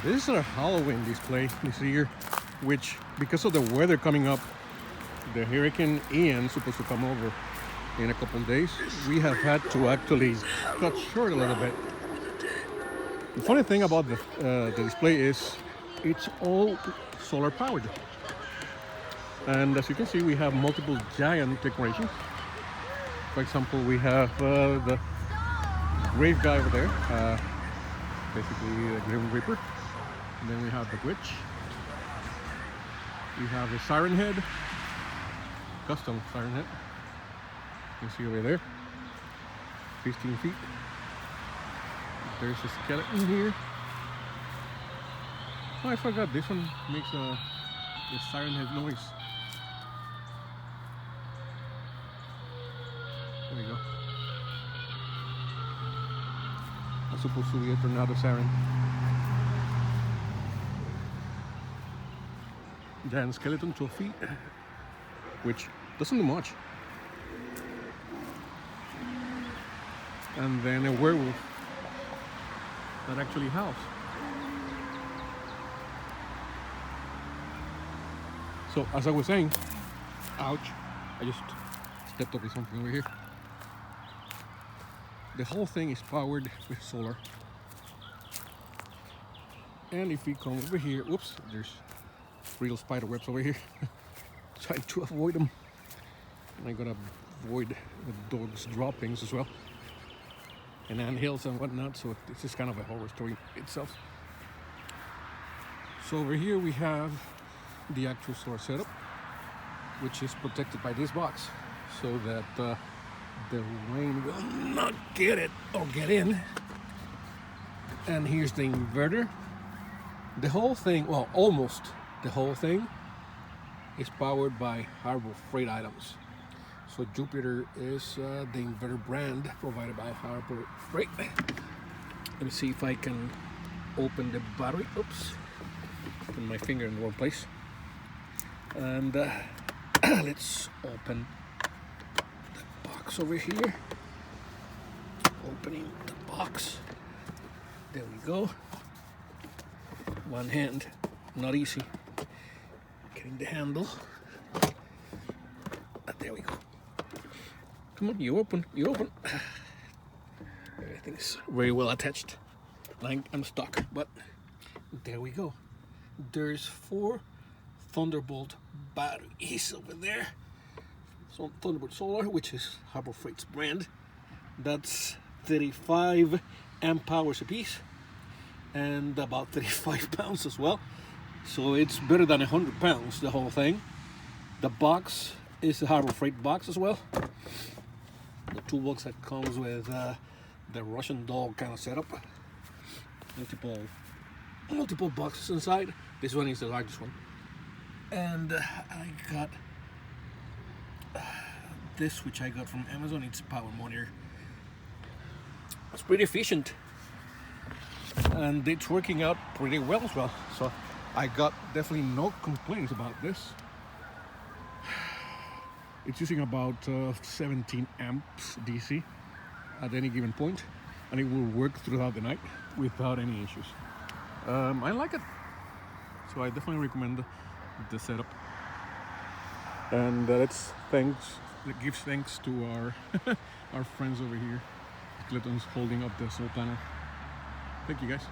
This is a Halloween display this year, which because of the weather coming up, the Hurricane Ian is supposed to come over in a couple of days. We have had to actually cut short a little bit. The funny thing about the display is it's all solar powered. And as you can see, we have multiple giant decorations. For example, we have the grave guy over there, basically a Grim Reaper. And then we have the witch. We have the siren head, custom siren head. You can see over there, 15 feet. There's a skeleton here. Oh, I forgot this one makes a siren head noise. There you go. That's supposed to be a tornado siren. Giant skeleton, 12 feet, which doesn't do much. And then a werewolf that actually howls. So as I was saying, ouch, I just stepped over something over here. The whole thing is powered with solar. And if we come over here, whoops, there's real spider webs over here. Trying to avoid them. And I gotta avoid the dog's droppings as well. And anthills and whatnot, so this is kind of a horror story itself. So over here we have the actual solar setup, which is protected by this box, so that the rain will not get it or get in. And here's the inverter. The whole thing, well, almost the whole thing is powered by Harbor Freight items. So Jupiter is the inverter brand provided by Harbor Freight. Let me see if I can open the battery. Oops, put my finger in the wrong place. And let's open the box over here. Opening the box. There we go. One hand, not easy. Getting the handle. There we go. Come on, you open, you open. Everything's very well attached. Like I'm stuck, but there we go. There's 4 Thunderbolt batteries over there. So Thunderbolt Solar, which is Harbor Freight's brand. That's 35 amp hours a piece and about 35 pounds as well. So it's better than 100 pounds, the whole thing. The box is a Harbor Freight box as well. The toolbox that comes with the Russian doll kind of setup. Multiple boxes inside. This one is the largest one. And I got this, which I got from Amazon. It's a power monitor. It's pretty efficient. And it's working out pretty well as well. So I got definitely no complaints about this. It's using about 17 amps DC at any given point, and it will work throughout the night without any issues. I like it, so I definitely recommend the setup. And that gives thanks to our our friends over here, Skeletons, holding up the solar panel. Thank you guys.